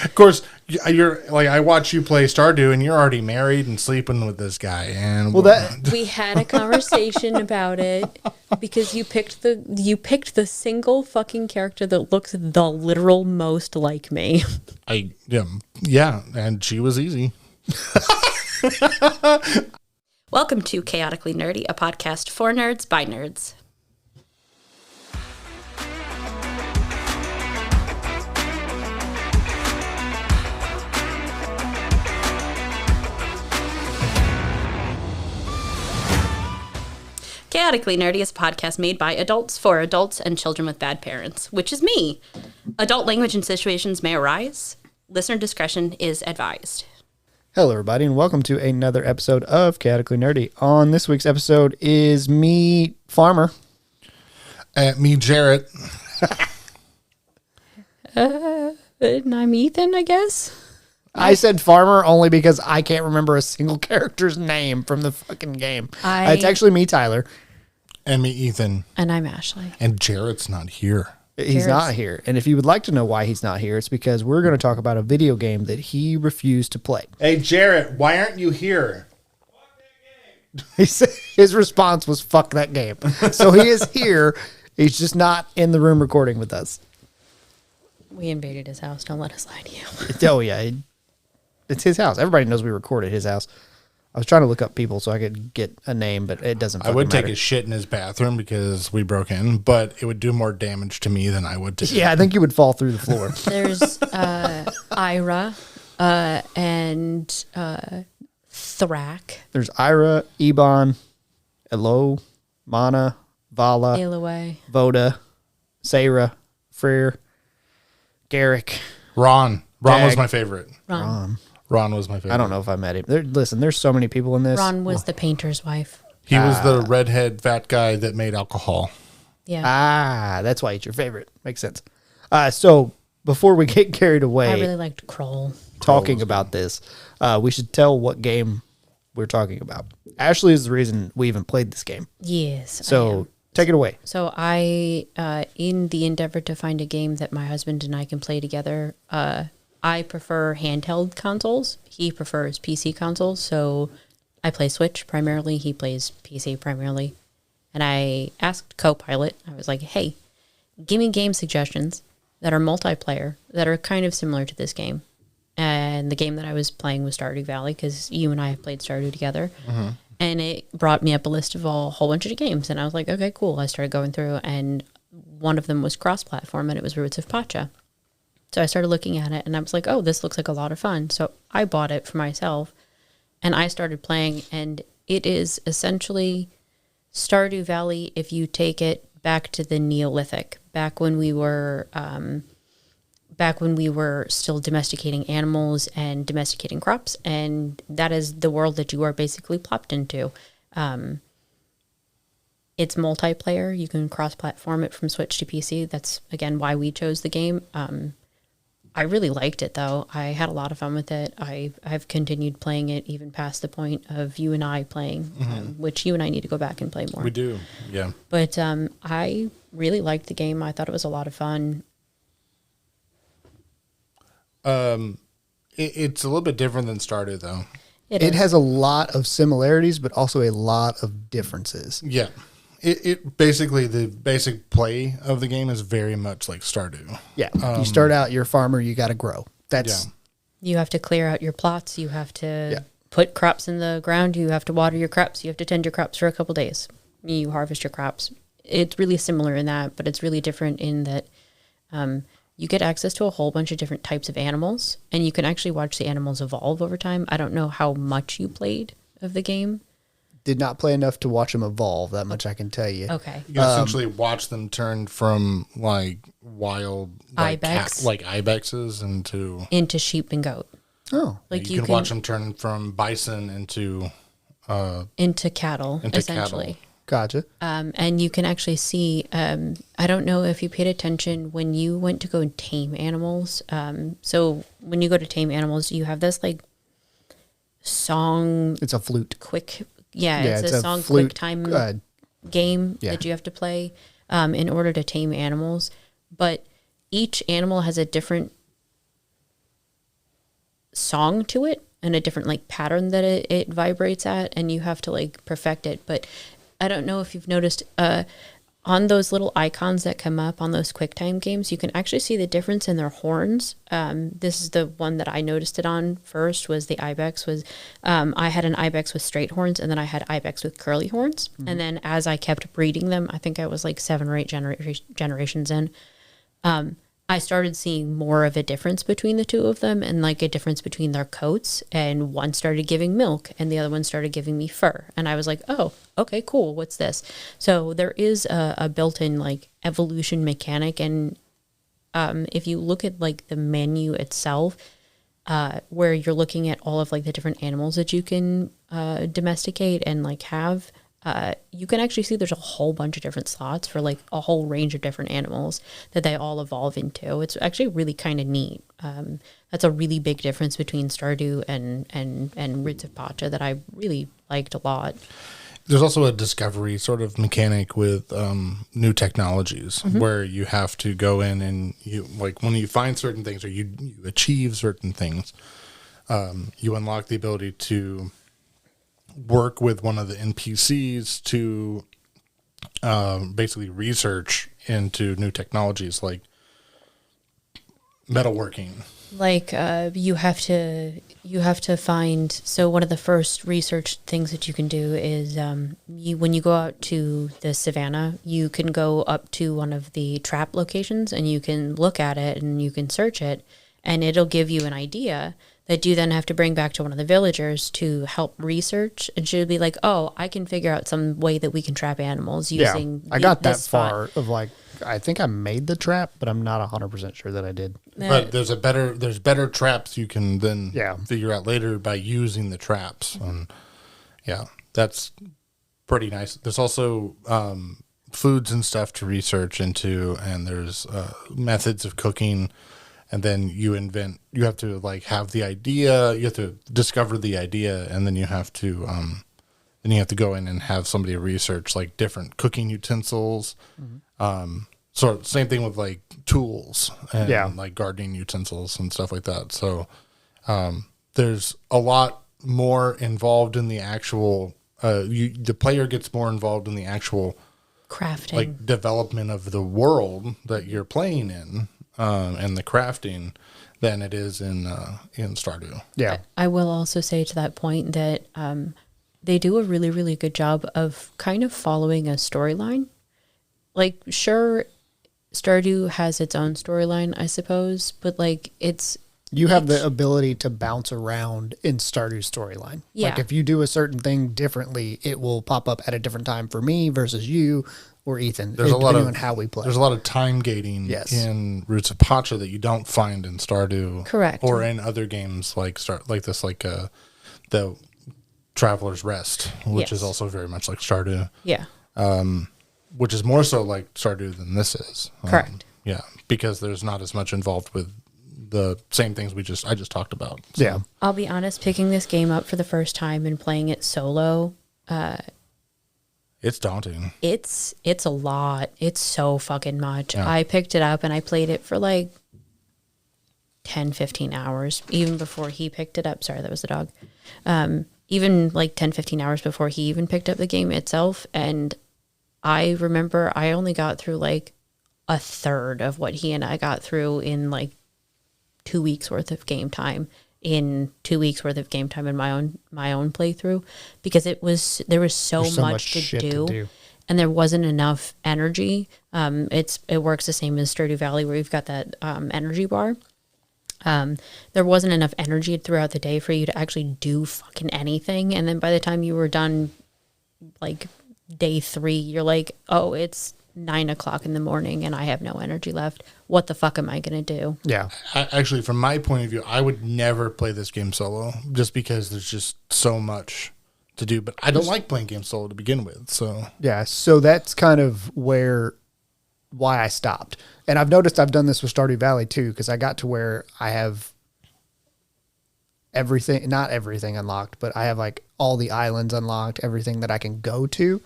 Of course, you're like, I watch you play Stardew, and you're already married and sleeping with this guy. And we had a conversation about it because you picked the single fucking character that looks the literal most like me. Yeah, and she was easy. Welcome to Chaotically Nerdy, a podcast for nerds by nerds. Chaotically Nerdy is a podcast made by adults for adults and children with bad parents, which is me. Adult language and situations may arise. Listener discretion is advised. Hello, everybody, and welcome to another episode of Chaotically Nerdy. On this week's episode is me, Farmer. Me, Jarrett. And I'm Ethan, I guess. I said Farmer only because I can't remember a single character's name from the fucking game. It's actually me, Tyler. And me, Ethan. And I'm Ashley. And Jarrett's not here. He's not here. And if you would like to know why he's not here, it's because we're going to talk about a video game that he refused to play. Hey, Jarrett, why aren't you here? His response was, fuck that game. So he is here. He's just not in the room recording with us. We invaded his house. Don't let us lie to you. Oh, yeah. It's his house. Everybody knows we record at his house. I was trying to look up people so I could get a name, but it doesn't fucking matter. I would take a shit in his bathroom because we broke in, but it would do more damage to me than I would to him. Yeah, I think you would fall through the floor. There's Ira and Thrak. There's Ira, Ebon, Elo, Mana, Vala, Aloe. Voda, Sarah, Frere, Garrick. Ron Dag. was my favorite. Ron was my favorite. I don't know if I met him. Listen, there's so many people in this. Ron was the painter's wife. He was the redhead fat guy that made alcohol. Yeah. That's why he's your favorite. Makes sense. So before we get carried away, I really liked Kroll. Talking about this, we should tell what game we're talking about. Ashley is the reason we even played this game. Yes. So take it away. So I, in the endeavor to find a game that my husband and I can play together, I prefer handheld consoles. He prefers PC consoles. So I play Switch primarily. He plays PC primarily. And I asked Copilot, I was like, hey, give me game suggestions that are multiplayer, that are kind of similar to this game. And the game that I was playing was Stardew Valley because you and I have played Stardew together. Mm-hmm. And it brought me up a list of a whole bunch of games. And I was like, okay, cool. I started going through, and one of them was cross-platform, and it was Roots of Pacha. So I started looking at it, and I was like, oh, this looks like a lot of fun. So I bought it for myself, and I started playing, and it is essentially Stardew Valley if you take it back to the Neolithic, back when we were still domesticating animals and domesticating crops, and that is the world that you are basically plopped into. It's multiplayer. You can cross-platform it from Switch to PC. That's, again, why we chose the game. I really liked it, though. I had a lot of fun with it. I've continued playing it even past the point of you and I playing, which you and I need to go back and play more. We do, yeah. But I really liked the game. I thought it was a lot of fun. It's a little bit different than Stardew, though. It has a lot of similarities, but also a lot of differences. Yeah. It basically, the basic play of the game is very much like Stardew. Yeah. You start out, you're a farmer, you got to grow. You have to clear out your plots. You have to put crops in the ground. You have to water your crops. You have to tend your crops for a couple days. You harvest your crops. It's really similar in that, but it's really different in that you get access to a whole bunch of different types of animals, and you can actually watch the animals evolve over time. I don't know how much you played of the game. Did not play enough to watch them evolve. That much I can tell you. Okay. You can essentially watch them turn from like wild ibex, like ibexes into sheep and goat. Oh, like you can watch them turn from bison into cattle, essentially. Gotcha. And you can actually see. I don't know if you paid attention when you went to go tame animals. So when you go to tame animals, you have this like song. It's a flute. It's a song flute, quick time game that you have to play in order to tame animals. But each animal has a different song to it and a different like pattern that it vibrates at, and you have to like perfect it. But I don't know if you've noticed on those little icons that come up on those QuickTime games, you can actually see the difference in their horns. This is the one that I noticed it on first, was the ibex. I had an ibex with straight horns, and then I had ibex with curly horns. Mm-hmm. And then as I kept breeding them, I think I was like 7 or 8 generations in, I started seeing more of a difference between the two of them, and like a difference between their coats, and one started giving milk and the other one started giving me fur. And I was like, oh, okay, cool. What's this? So there is a built-in like evolution mechanic. And if you look at like the menu itself, where you're looking at all of like the different animals that you can domesticate and like have, you can actually see there's a whole bunch of different slots for like a whole range of different animals that they all evolve into. It's actually really kind of neat. That's a really big difference between Stardew and Roots of Pacha that I really liked a lot. There's also a discovery sort of mechanic with new technologies, mm-hmm. where you have to go in and you, like, when you find certain things or you achieve certain things, you unlock the ability to work with one of the NPCs to basically research into new technologies like metalworking. Like you have to find. So one of the first research things that you can do is when you go out to the savannah, you can go up to one of the trap locations and you can look at it and you can search it, and it'll give you an idea that you then have to bring back to one of the villagers to help research. And she'll be like, oh, I can figure out some way that we can trap animals using I got that far of like, I think I made the trap, but I'm not 100% sure that I did. But there's better traps you can then figure out later by using the traps. And yeah, that's pretty nice. There's also foods and stuff to research into, and there's methods of cooking. And then you have to like have the idea, you have to discover the idea, and then you have to go in and have somebody research like different cooking utensils. Mm-hmm. So same thing with like tools and like gardening utensils and stuff like that. So there's a lot more involved in the actual, the player gets more involved in the actual crafting, like development of the world that you're playing in. And the crafting than it is in Stardew. Yeah. I will also say to that point that they do a really, really good job of kind of following a storyline. Like, sure, Stardew has its own storyline, I suppose, but like you have the ability to bounce around in Stardew's storyline. Yeah. Like if you do a certain thing differently, it will pop up at a different time for me versus you or Ethan. There's a lot of on how we play. There's a lot of time gating in Roots of Pacha that you don't find in Stardew. Correct. Or in other games like the Traveler's Rest, which is also very much like Stardew. Yeah. Which is more so like Stardew than this is. Correct. Yeah, because there's not as much involved with the same things I just talked about. So. Yeah. I'll be honest, picking this game up for the first time and playing it solo, it's daunting. It's a lot. It's so fucking much. Yeah. I picked it up and I played it for like 10, 15 hours, even before he picked it up. Sorry, that was the dog. Even like 10, 15 hours before he even picked up the game itself. And I remember I only got through like a third of what he and I got through in like 2 weeks worth of game time. In 2 weeks worth of game time in my own playthrough, because there was so much to do, and there wasn't enough energy. It works the same as Stardew Valley, where you've got that energy bar. There wasn't enough energy throughout the day for you to actually do fucking anything, and then by the time you were done, like day 3, you're like, oh, it's 9 o'clock in the morning and I have no energy left. What the fuck am I going to do? Yeah. Actually, from my point of view, I would never play this game solo just because there's just so much to do. But I don't like playing games solo to begin with. So yeah. So that's kind of why I stopped. And I've noticed I've done this with Stardew Valley too, because I got to where I have everything, not everything unlocked, but I have like all the islands unlocked, everything that I can go to.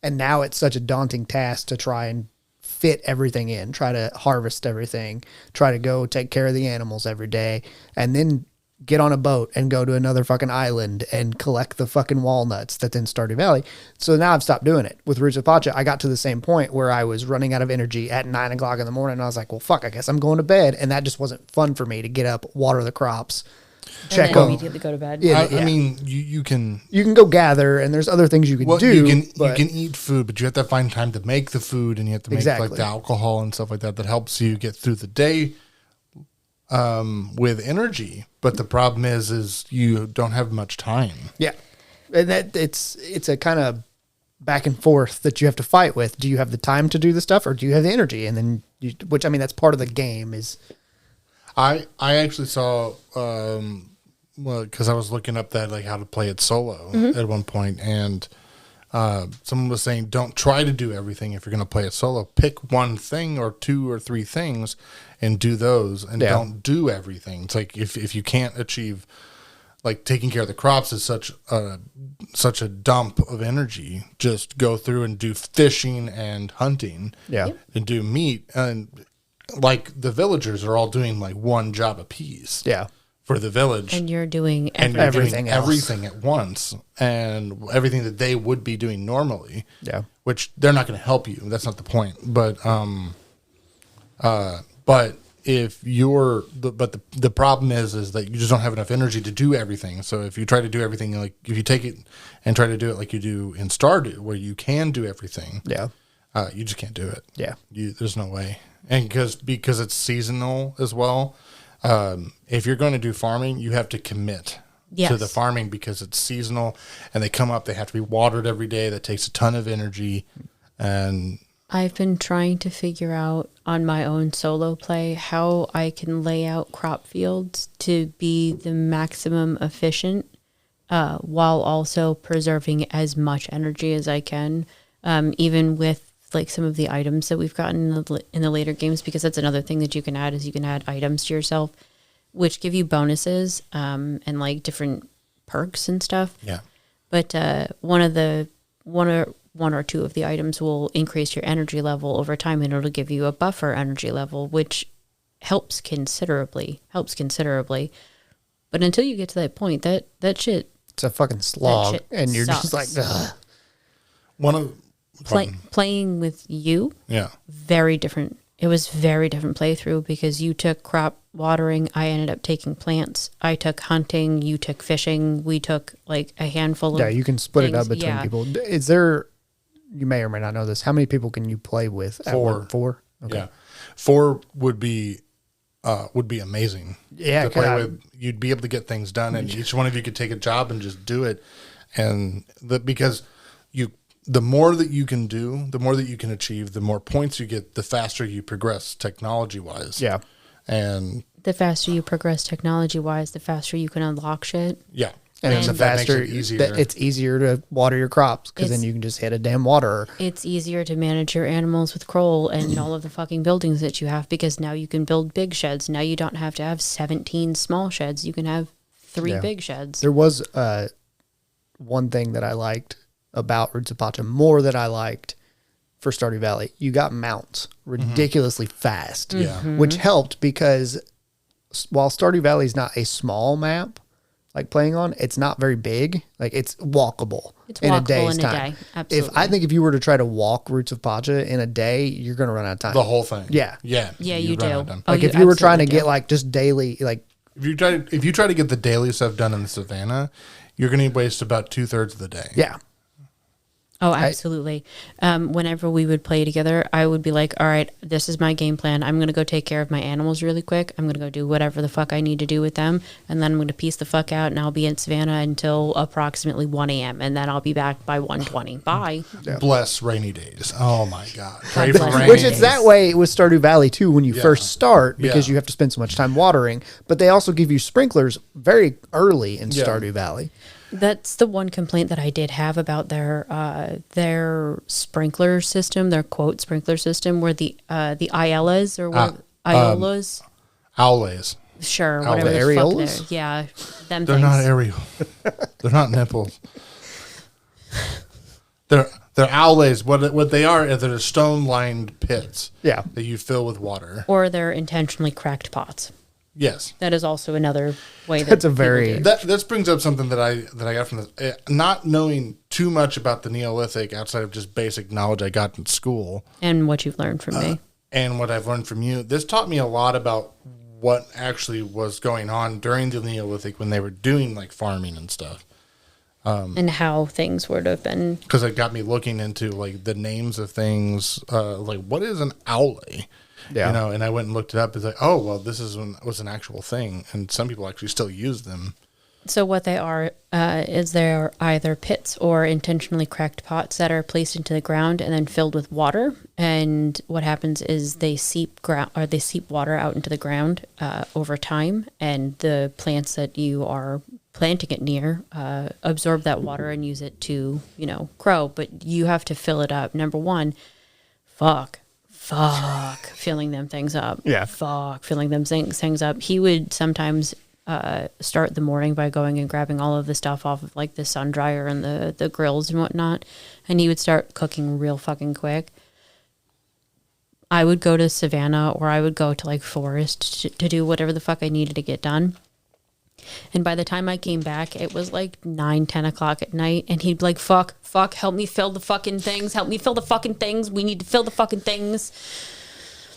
And now it's such a daunting task to try and fit everything in, try to harvest everything, try to go take care of the animals every day. And then get on a boat and go to another fucking island and collect the fucking walnuts that's in Stardew Valley. So now I've stopped doing it. With Roots of Pacha, I got to the same point where I was running out of energy at 9 o'clock in the morning. And I was like, well, fuck, I guess I'm going to bed. And that just wasn't fun for me to get up, water the crops, check and then them. immediately go to bed. Yeah, I mean, you can go gather, and there's other things you can do. You can eat food, but you have to find time to make the food, and you have to make like the alcohol and stuff like that helps you get through the day with energy. But the problem is you don't have much time. Yeah, and that it's a kind of back and forth that you have to fight with. Do you have the time to do the stuff, or do you have the energy? And then, which I mean, that's part of the game. Is I actually saw because I was looking up that like how to play it solo at one point, and someone was saying don't try to do everything if you're going to play it solo. Pick one thing or 2 or 3 things and do those, and don't do everything. It's like if you can't achieve, like taking care of the crops is such a dump of energy. Just go through and do fishing and hunting, and do meat, and like the villagers are all doing like one job apiece. Yeah. For the village, And you're doing everything else. everything at once, and everything that they would be doing normally. Yeah, which they're not going to help you. That's not the point. But if you're the problem is that you just don't have enough energy to do everything. So if you try to do everything, like if you take it and try to do it like you do in Stardew, where you can do everything, you just can't do it. Yeah, there's no way, and because it's seasonal as well. If you're going to do farming, you have to commit to the farming because it's seasonal, and they come up. They have to be watered every day. That takes a ton of energy, and I've been trying to figure out on my own solo play how I can lay out crop fields to be the maximum efficient, while also preserving as much energy as I can, even with like some of the items that we've gotten in the later games, because that's another thing that you can add is you can add items to yourself, which give you bonuses, and like different perks and stuff. Yeah. But one or two of the items will increase your energy level over time, and it'll give you a buffer energy level, which helps considerably. But until you get to that point, that shit, it's a fucking slog, and you're sucks. just like, ugh. Playing with you, very different. It was very different playthrough because you took crop watering, I ended up taking plants. I took hunting, you took fishing. We took like a handful of you can split things. it up between people. Is there? You may or may not know this. How many people can you play with? 4. 4. Okay. Yeah, 4 would be amazing. Yeah, to play with, you'd be able to get things done, and each one of you could take a job and just do it, and because the more that you can do, the more that you can achieve, the more points you get, the faster you progress technology-wise. Yeah. And the faster you progress technology-wise, the faster you can unlock shit. Yeah. And then the faster it's easier to water your crops because then you can just hit a damn waterer. It's easier to manage your animals with Kroll and all of the fucking buildings that you have because now you can build big sheds. Now you don't have to have 17 small sheds. You can have 3 big sheds. There was one thing that I liked about Roots of Pacha more than I liked for Stardew Valley. You got mounts ridiculously fast, which helped because while Stardew Valley is not a small map, like playing on, it's not very big. Like it's walkable. It's in walkable a day's in time. A day. Absolutely. I think if you were to try to walk Roots of Pacha in a day, you're going to run out of time. The whole thing. Yeah. Yeah. You do. Like if you were trying to get like just daily, like if you try to get the daily stuff done in the savannah, you're going to waste about 2/3 of the day. Yeah. Oh, absolutely. Whenever we would play together, I would be like, all right, this is my game plan. I'm going to go take care of my animals really quick. I'm going to go do whatever the fuck I need to do with them. And then I'm going to piece the fuck out and I'll be in Savannah until approximately 1 a.m. And then I'll be back by 1:20. Bye. Yeah. Bless rainy days. Oh my God. Pray for rainy Which it's that way with Stardew Valley too when you first start because you have to spend so much time watering. But they also give you sprinklers very early in Stardew Valley. That's the one complaint that I did have about their sprinkler system, their quote sprinkler system, where the Iolas or what Iolas, Owlays. sure, Owls. whatever the Areolas? fuck they're, them They're things. not aerial. They're not nipples. They're owlays. What they are is they're stone lined pits. Yeah. That you fill with water. Or they're intentionally cracked pots. Yes. That is also another way That's a very... That brings up something that I got from this. Not knowing too much about the Neolithic outside of just basic knowledge I got in school. And what you've learned from me. And what I've learned from you. This taught me a lot about what actually was going on during the Neolithic when they were doing like farming and stuff. And how things would have been. Because it got me looking into like the names of things. Like what is an owlie? Yeah. You know, and I went and looked it up. It's like, oh, well, this was an actual thing. And some people actually still use them. So what they are is they're either pits or intentionally cracked pots that are placed into the ground and then filled with water. And what happens is they seep water out into the ground over time. And the plants that you are planting it near absorb that water and use it to, grow. But you have to fill it up. Number one, fuck filling them things up. Yeah. Fuck filling them things up. He would sometimes start the morning by going and grabbing all of the stuff off of like the sun dryer and the grills and whatnot. And he would start cooking real fucking quick. I would go to Savannah or I would go to like forest to do whatever the fuck I needed to get done. And by the time I came back, it was like 9-10 o'clock at night. And he'd be like, fuck, help me fill the fucking things. Help me fill the fucking things. We need to fill the fucking things.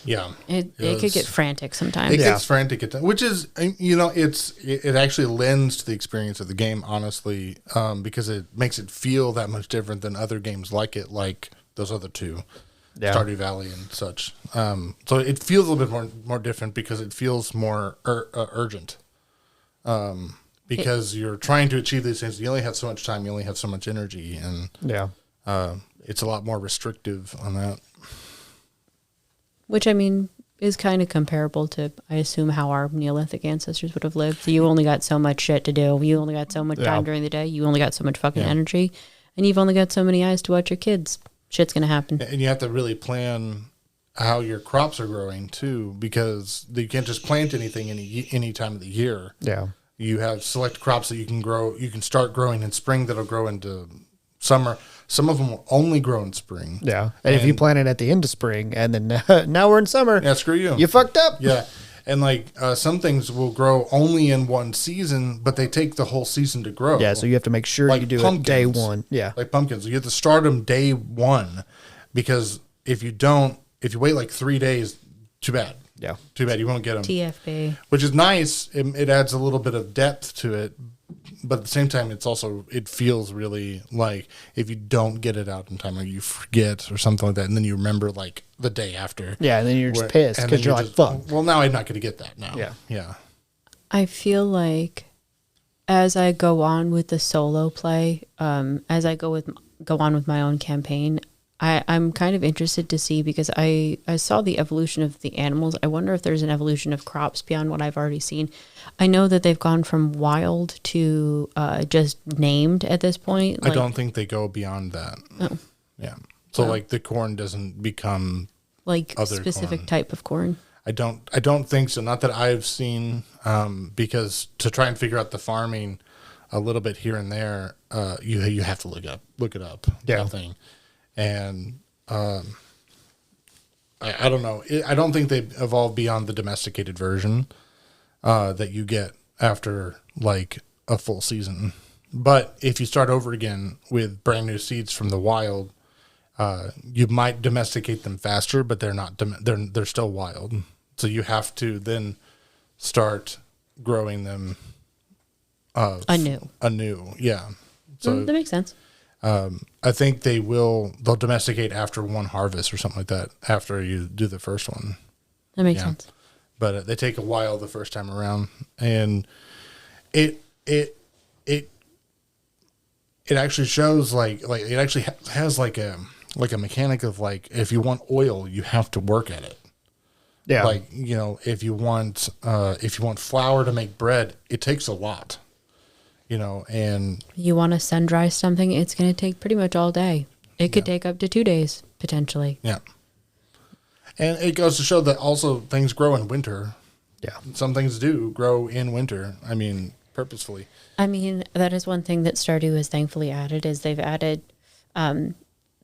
Yeah. It could get frantic sometimes. It gets frantic at times, which is, it actually lends to the experience of the game, honestly, because it makes it feel that much different than other games like it, like those other two, Stardew Valley and such. So it feels a little bit more different because it feels more urgent. Because you're trying to achieve these things. You only have so much time. You only have so much energy. And it's a lot more restrictive on that. Which, I mean, is kind of comparable to, I assume, how our Neolithic ancestors would have lived. You only got so much shit to do. You only got so much time during the day. You only got so much fucking energy. And you've only got so many eyes to watch your kids. Shit's going to happen. And you have to really plan how your crops are growing, too, because you can't just plant anything any time of the year. Yeah. You have select crops that you can grow. You can start growing in spring that'll grow into summer. Some of them will only grow in spring. Yeah. And if you plant it at the end of spring and then now we're in summer. Yeah, screw you. You fucked up. Yeah. And like some things will grow only in one season, but they take the whole season to grow. Yeah, so you have to make sure like you do pumpkins. it day one. Yeah. Like pumpkins. You have to start them day one because if you wait like 3 days, too bad. Yeah. Too bad. You won't get them. TFB. Which is nice. It adds a little bit of depth to it. But at the same time, it feels really like if you don't get it out in time or you forget or something like that, and then you remember like the day after. Yeah, and then you're just pissed because you're like, fuck. Well, now I'm not going to get that now. Yeah. Yeah. I feel like as I go on with the solo play, as I go on with my own campaign, I'm kind of interested to see because I saw the evolution of the animals. I wonder if there's an evolution of crops beyond what I've already seen. I know that they've gone from wild to just named at this point. I don't think they go beyond that. Oh. Yeah. So like the corn doesn't become like other specific corn. Type of corn. I don't think so. Not that I've seen, because to try and figure out the farming a little bit here and there, you have to look it up. Yeah. That thing. And I don't know. I don't think they've evolved beyond the domesticated version that you get after like a full season. But if you start over again with brand new seeds from the wild, you might domesticate them faster, but they're not. They're still wild. So you have to then start growing them anew. Yeah. So That makes sense. I think they'll domesticate after one harvest or something like that after you do the first one. That makes sense. But they take a while the first time around, and it actually shows like it actually has like a mechanic of like if you want oil, you have to work at it. Yeah. Like, if you want flour to make bread, it takes a lot. And You want to sun dry something, it's going to take pretty much all day. It could take up to 2 days, potentially. yeah. And it goes to show that also things grow in winter. Yeah. Some things do grow in winter. I mean, purposefully. I mean, that is one thing that Stardew has thankfully added is they've added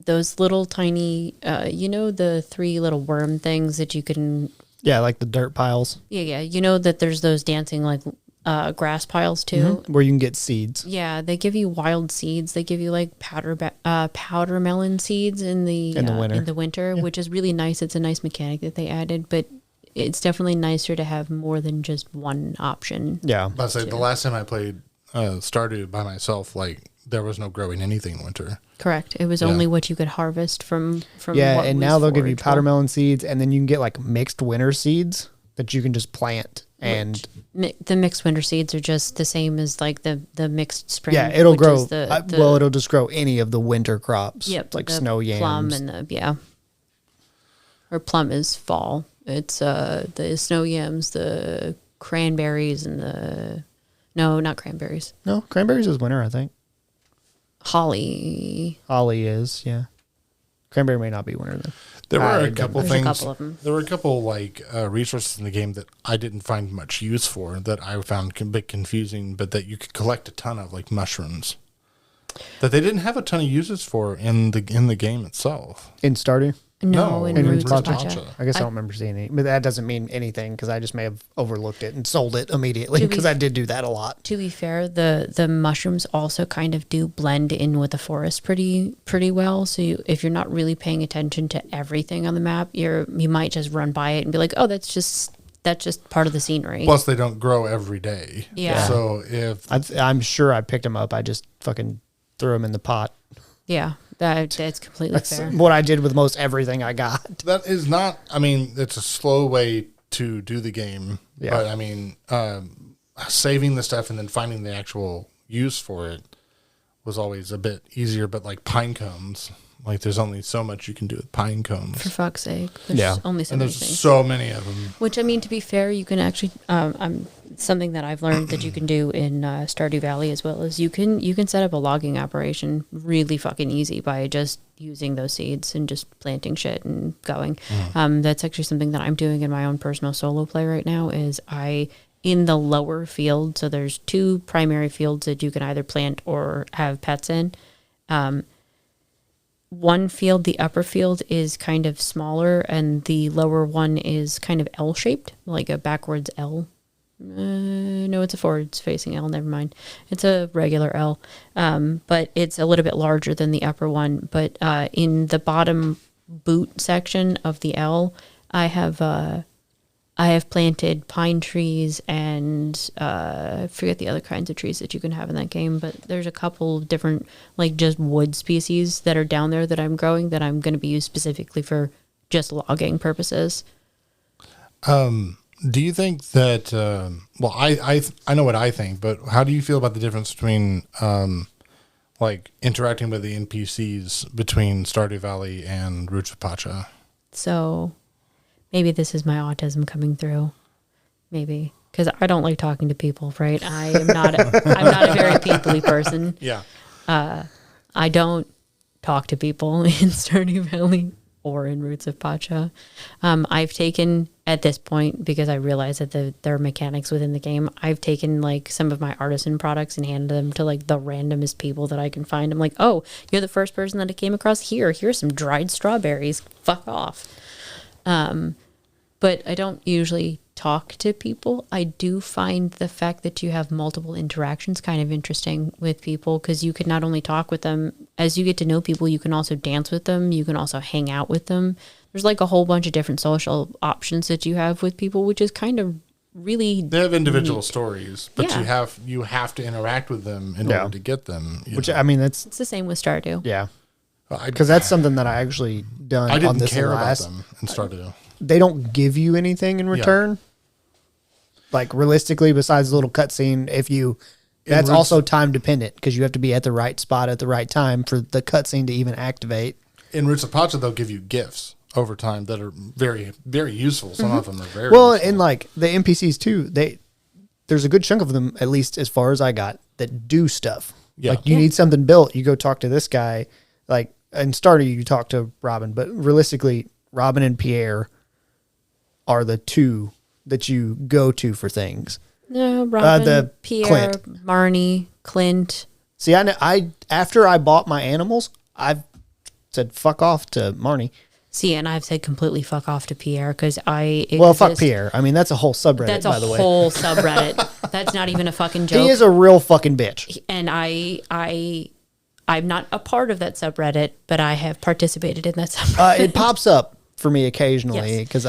those little tiny, the 3 little worm things that you can Yeah, like the dirt piles. Yeah. You know that there's those dancing like grass piles too, where you can get seeds. Yeah, they give you wild seeds. They give you like powder melon seeds in the winter, which is really nice. It's a nice mechanic that they added, but it's definitely nicer to have more than just one option. Yeah, I say the last time I played Stardew by myself, like there was no growing anything in winter. Correct. It was only what you could harvest from. Yeah, what and was now they'll give you powder forageable. melon seeds, and then you can get like mixed winter seeds that you can just plant. And The mixed winter seeds are just the same as like the mixed spring. yeah, it'll which grow. is It'll just grow any of the winter crops. Yep, like the snow yams, plum, and or plum is fall. It's the snow yams, the cranberries, and not cranberries. No, cranberries is winter, I think. Holly is, yeah. Cranberry may not be winter then. There were a couple There's things. a couple of them. There were a couple like resources in the game that I didn't find much use for that I found a bit confusing, but that you could collect a ton of, like mushrooms, that they didn't have a ton of uses for in the game itself. In Stardew? No, in Roots Pacha. I guess I don't remember seeing any, but that doesn't mean anything because I just may have overlooked it and sold it immediately because I did do that a lot. To be fair, the mushrooms also kind of do blend in with the forest pretty well. So if you're not really paying attention to everything on the map, you might just run by it and be like, oh, that's just part of the scenery. Plus, they don't grow every day. Yeah. So if I'm sure I picked them up, I just fucking threw them in the pot. Yeah, that's completely That's fair. what I did with most everything I got. that is not, I mean, it's a slow way to do the game. Yeah. But I mean, saving the stuff and then finding the actual use for it was always a bit easier. But like pine cones, like there's only so much you can do with pine cones. For fuck's sake, there's only so And many there's things. so many of them. Which, I mean, to be fair, you can actually, something that I've learned that you can do in Stardew Valley as well is you can set up a logging operation really fucking easy by just using those seeds and just planting shit and going. That's actually something that I'm doing in my own personal solo play right now is in the lower field, so there's 2 primary fields that you can either plant or have pets in. One field, the upper field, is kind of smaller, and the lower one is kind of L-shaped, like a backwards L. No, it's a forwards-facing L. Never mind. It's a regular L, but it's a little bit larger than the upper one. But in the bottom boot section of the L, I have planted pine trees and I forget the other kinds of trees that you can have in that game, but there's a couple different like just wood species that are down there that I'm growing that I'm going to be used specifically for just logging purposes. Do you think that? Well, I know what I think, but how do you feel about the difference between like interacting with the NPCs between Stardew Valley and Roots of Pacha? So maybe this is my autism coming through. Maybe because I don't like talking to people, right? I'm not a very people-y person. Yeah. I don't talk to people in Stardew Valley or in Roots of Pacha. I've taken, at this point, because I realize that there are mechanics within the game, I've taken like some of my artisan products and handed them to like the randomest people that I can find. I'm like, oh, you're the first person that I came across here. Here's some dried strawberries. Fuck off. But I don't usually talk to people. I do find the fact that you have multiple interactions kind of interesting with people because you can not only talk with them, as you get to know people, you can also dance with them. You can also hang out with them. There's like a whole bunch of different social options that you have with people, which is kind of really They have individual neat. stories, but Yeah. you have to interact with them in order to get them. Which, I mean, that's, It's the same with Stardew. yeah. Because that's something that I actually done I on didn't this care last. about them in Stardew. They don't give you anything in return. Like realistically, besides the little cutscene, that's Roots- also time dependent because you have to be at the right spot at the right time for the cutscene to even activate. In Roots of Pacha, they'll give you gifts over time that are very, very useful. Some of them are very Well, useful. and like the NPCs too, there's a good chunk of them, at least as far as I got, that do stuff. Yeah. Like you need something built, you go talk to this guy. Like in Stardew, you talk to Robin, but realistically, Robin and Pierre are the 2 that you go to for things. No, Robin, the Pierre, Clint. Marnie, Clint. See, I after I bought my animals, I've said fuck off to Marnie. See, and I've said completely fuck off to Pierre because fuck Pierre. I mean, that's a whole subreddit, by the way. That's a whole subreddit. That's not even a fucking joke. He is a real fucking bitch. And I'm not a part of that subreddit, but I have participated in that subreddit. It pops up for me occasionally Yes. because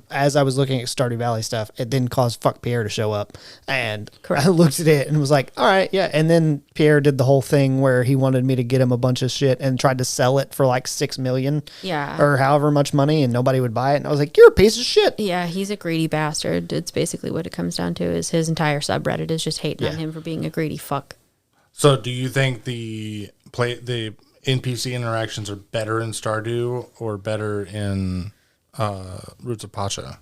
as I was looking at Stardew Valley stuff, it didn't cause fuck Pierre to show up. And Correct. I looked at it and was like, all right, yeah. And then Pierre did the whole thing where he wanted me to get him a bunch of shit and tried to sell it for like $6 million or however much money, and nobody would buy it. And I was like, you're a piece of shit. Yeah, he's a gready bastard. It's basically what it comes down to is his entire subreddit is just hating on him for being a greedy fuck. So do you think the NPC interactions are better in Stardew or better in Roots of Pacha?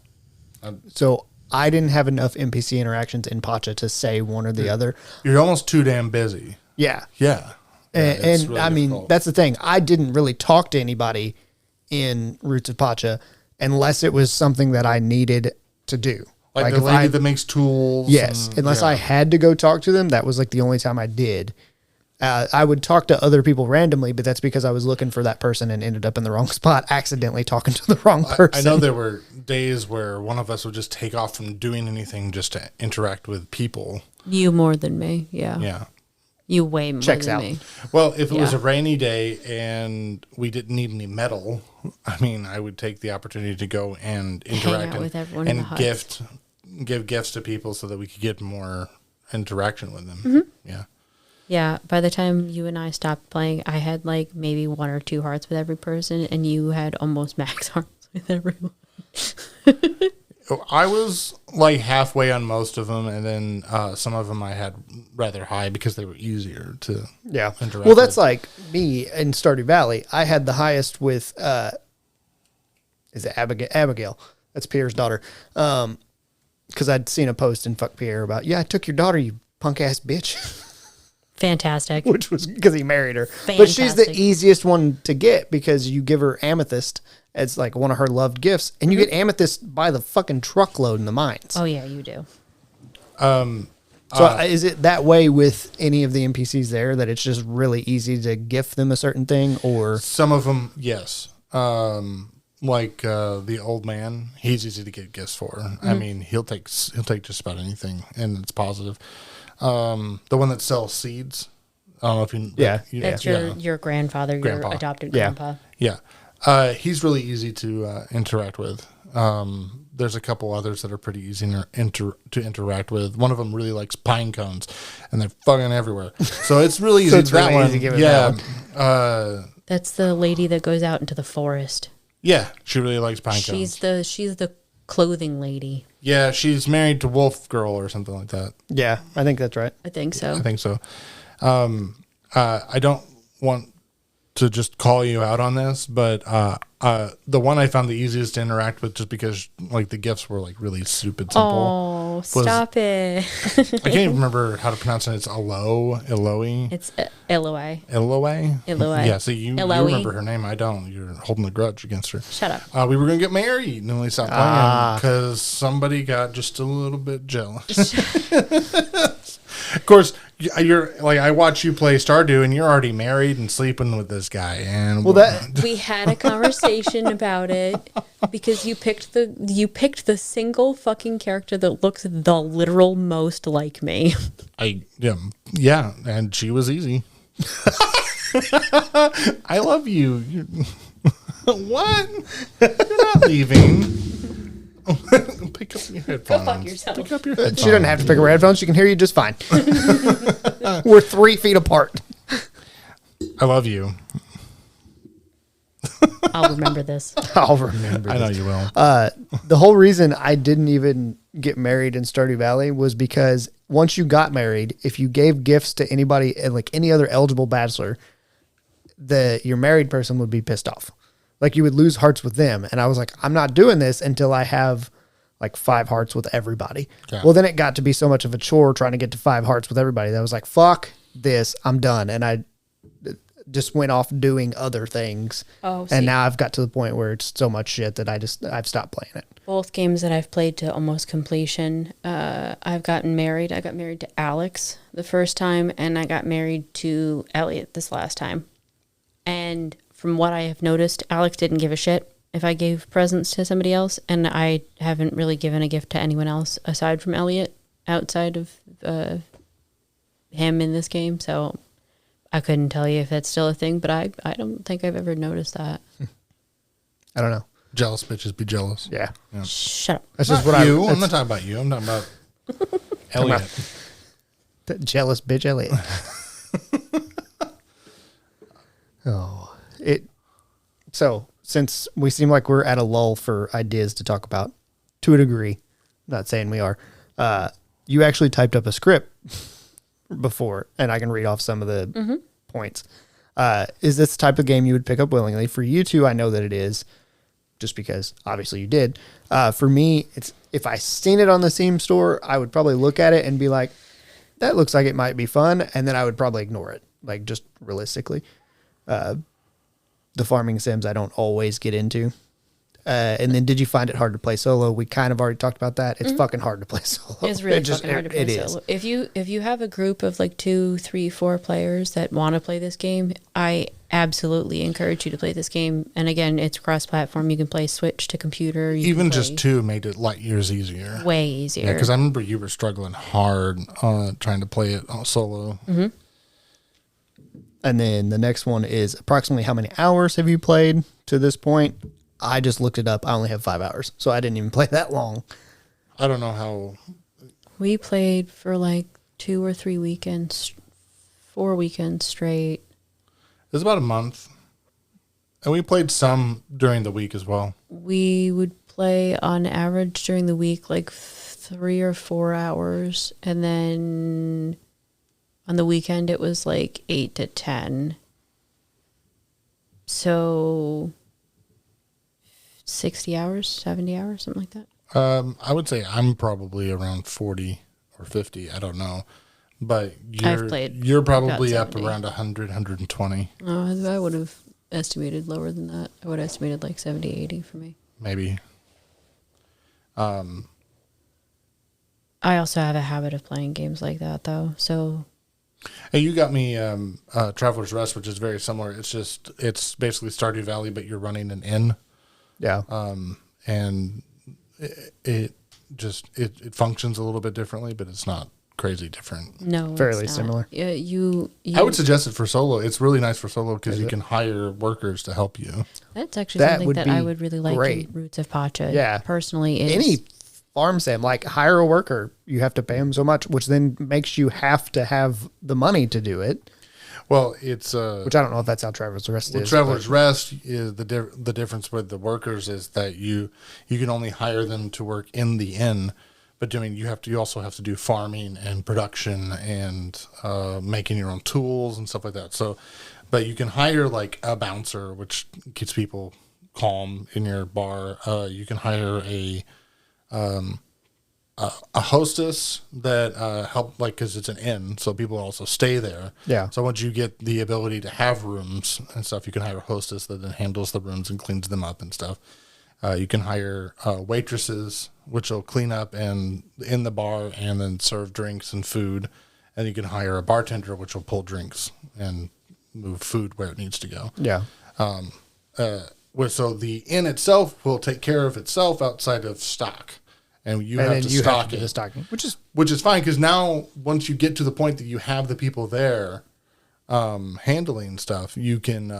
So I didn't have enough NPC interactions in Pacha to say one or the other. You're almost too damn busy. Yeah. Yeah. And really I mean, difficult. that's the thing. I didn't really talk to anybody in Roots of Pacha unless it was something that I needed to do. Like the lady that makes tools. Yes. Unless I had to go talk to them, that was like the only time I did. I would talk to other people randomly, but that's because I was looking for that person and ended up in the wrong spot, accidentally talking to the wrong person. I know there were days where one of us would just take off from doing anything just to interact with people. You more than me, yeah. Yeah. You way more Checks than out. me. Well, if it was Yeah. a rainy day and we didn't need any metal, I mean, I would take the opportunity to go and interact out with everyone in the huts. give gifts to people so that we could get more interaction with them. Mm-hmm. Yeah. Yeah, by the time you and I stopped playing, I had like maybe 1 or 2 hearts with every person, and you had almost max hearts with everyone. I was like halfway on most of them, and then some of them I had rather high because they were easier to interact Well, that's with. like me in Stardew Valley. I had the highest with, is it Abigail? That's Pierre's daughter. Because I'd seen a post in Fuck Pierre about, I took your daughter, you punk ass bitch. Fantastic. Which was because he married her. But she's the Fantastic. easiest one to get because you give her amethyst as like one of her loved gifts, and you get amethyst by the fucking truckload in the mines. Oh, yeah, you do. So is it that way with any of the NPCs there that it's just really easy to gift them a certain thing, or Some of them, yes. Like the old man, he's easy to get gifts for. I mean, he'll take just about anything, and it's positive. The one that sells seeds. I don't know if you. That's your grandfather, your Grandpa. adopted Yeah. grandpa. Yeah. He's really easy to interact with. There's a couple others that are pretty easy to interact with. One of them really likes pine cones, and they're fucking everywhere. So it's really easy. it's really easy to give it that That's the lady that goes out into the forest. Yeah, she really likes pine She's cones. she's the clothing lady. Yeah, she's married to Wolf Girl or something like that. yeah, I think that's right. I think so. I think so. I don't want to just call you out on this, but the one I found the easiest to interact with, just because like the gifts were like really stupid simple. Oh, stop it! I can't even remember how to pronounce it. It's Eloe. It's Eloi. Eloe. Eloe. Yeah. So you Eloe. remember her name? I don't. You're holding a grudge against her. Shut up. We were gonna get married, and then we stopped playing because somebody got just a little bit jealous. Of course, you're like, I watch you play Stardew, and you're already married and sleeping with this guy. And We had a conversation about it because you picked the single fucking character that looks the literal most like me. yeah, and she was easy. I love you. What? You're not leaving. Pick up your headphones. fuck yourself. Pick up your headphones. She doesn't have to pick up her headphones. She can hear you just fine. We're 3 feet apart. I love you. I'll remember this. I'll remember. I know you will. The whole reason I didn't even get married in Stardew Valley was because once you got married, if you gave gifts to anybody, like any other eligible bachelor, your married person would be pissed off. Like you would lose hearts with them. And I was like, I'm not doing this until I have like 5 hearts with everybody. Yeah. Well, then it got to be so much of a chore trying to get to 5 hearts with everybody that I was like, fuck this, I'm done. And I just went off doing other things. Oh, see. and now I've got to the point where it's so much shit that I've stopped playing it. Both games that I've played to almost completion, I've gotten married. I got married to Alex the first time, and I got married to Elliot this last time. And from what I have noticed, Alex didn't give a shit if I gave presents to somebody else, and I haven't really given a gift to anyone else aside from Elliot outside of him in this game. So I couldn't tell you if that's still a thing, but I don't think I've ever noticed that. I don't know. Jealous bitches be jealous. Yeah. Shut up. That's Not just what you. I'm not talking about you. I'm talking about Elliot. That jealous bitch Elliot. So since we seem like we're at a lull for ideas to talk about, to a degree, not saying we are, you actually typed up a script before, and I can read off some of the points. Is this the type of game you would pick up willingly? For you two, I know that it is, just because obviously you did. For me, it's if I seen it on the Steam store, I would probably look at it and be like, that looks like it might be fun, and then I would probably ignore it, like just realistically. The farming sims I don't always get into. And then did you find it hard to play solo? We kind of already talked about that. It's fucking hard to play solo. It's really fucking hard to play solo. If you have a group of like 2, 3, 4 players that want to play this game, I absolutely encourage you to play this game. And again, it's cross-platform. You can play Switch to computer. Even just 2 made it light years easier. Way easier. Yeah, because I remember you were struggling hard trying to play it solo. Mm-hmm. And then the next one is approximately how many hours have you played to this point? I just looked it up. I only have 5 hours, so I didn't even play that long. I don't know how. We played for like 2 or 3 weekends, 4 weekends straight. It was about a month. And we played some during the week as well. We would play on average during the week like 3 or 4 hours. And then on the weekend it was like 8 to 10. So 60 hours, 70 hours, something like that. I would say I'm probably around 40 or 50. I don't know. But you're probably up around 100, 120. I would have estimated lower than that. I would have estimated like 70, 80 for me. Maybe. I also have a habit of playing games like that, though. So, hey, you got me Traveler's Rest, which is very similar. It's basically Stardew Valley, but you're running an inn. Yeah. And it functions a little bit differently, but it's not crazy different. No, fairly it's not. similar. Yeah, you. I would suggest it for solo. It's really nice for solo because you can hire workers to help you. That's actually something that I would really like in Roots of Pacha. Yeah. Personally, is any farm sim, like hire a worker, you have to pay them so much, which then makes you have to have the money to do it. Well, it's which I don't know if that's how Traveler's Rest is. Traveler's Rest is the difference with the workers is that you can only hire them to work in the inn, but I mean you also have to do farming and production and making your own tools and stuff like that. So, but you can hire like a bouncer, which keeps people calm in your bar. You can hire a hostess that help, like, because it's an inn, so people also stay there. Yeah. So once you get the ability to have rooms and stuff, you can hire a hostess that then handles the rooms and cleans them up and stuff. You can hire waitresses, which will clean up and in the bar and then serve drinks and food. And you can hire a bartender, which will pull drinks and move food where it needs to go. Yeah. So the inn itself will take care of itself outside of stock. And you have to stock it, the stocking, which is fine because now once you get to the point that you have the people there handling stuff, you can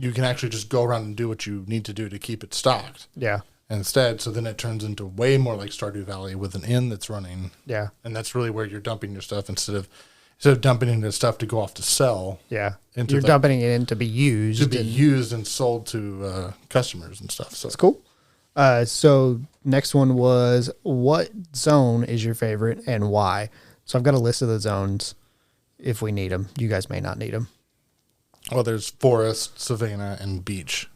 actually just go around and do what you need to do to keep it stocked. Yeah. Instead, so then it turns into way more like Stardew Valley with an inn that's running. Yeah. And that's really where you're dumping your stuff instead of dumping into stuff to go off to sell. Yeah. You're dumping it in to be used. Used and sold to customers and stuff. So that's cool. So next one was, what zone is your favorite and why? So I've got a list of the zones if we need them. You guys may not need them. Well, there's forest, savanna, and beach.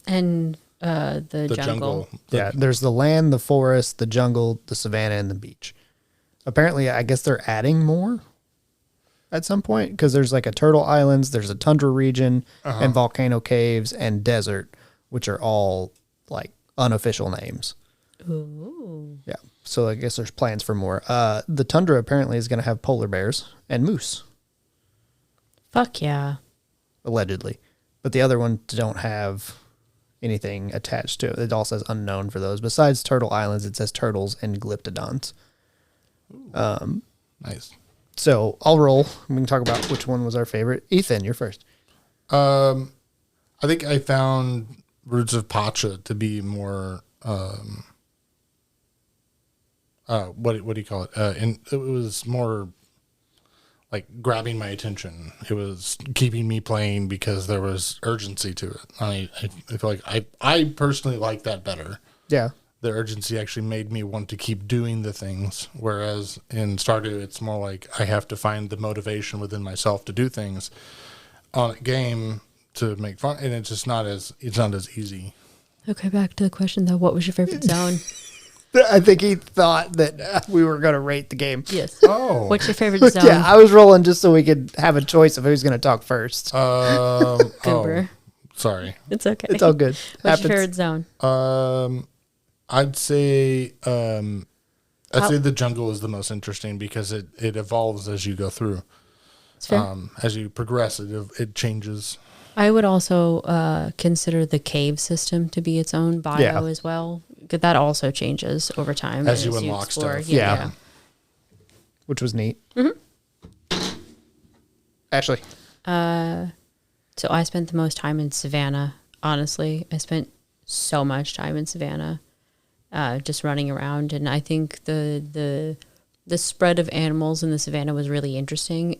And the jungle. Yeah, there's the land, the forest, the jungle, the savanna, and the beach. Apparently, I guess they're adding more at some point because there's like a turtle islands, there's a tundra region, and volcano caves and desert, which are all like unofficial names. Ooh. Yeah. So I guess there's plans for more. The tundra apparently is going to have polar bears and moose. Fuck yeah. Allegedly. but the other ones don't have anything attached to it. It all says unknown for those. Besides Turtle Islands, it says turtles and glyptodons. Nice. So I'll roll. We can talk about which one was our favorite. Ethan, you're first. I think I found Roots of Pacha to be more. What do you call it? And it was more like grabbing my attention. It was keeping me playing because there was urgency to it. I feel like I personally like that better. Yeah. The urgency actually made me want to keep doing the things, whereas in Stardew, it's more like I have to find the motivation within myself to do things on a game to make fun, and it's not as easy. Okay, back to the question though. What was your favorite zone? I think he thought that we were going to rate the game. Yes. Oh, What's your favorite zone? Yeah, I was rolling just so we could have a choice of who's going to talk first. Goober. Sorry. It's okay. It's all good. What's your favorite zone? I'd say the jungle is the most interesting because it evolves as you go through. It's fair. As you progress, it changes. I would also consider the cave system to be its own bio as well. That also changes over time as you unlock explore. stuff. Yeah. Which was neat. Mm-hmm. Ashley. So I spent the most time in Savannah, honestly. I spent so much time in Savannah, just running around. And I think the spread of animals in the Savannah was really interesting.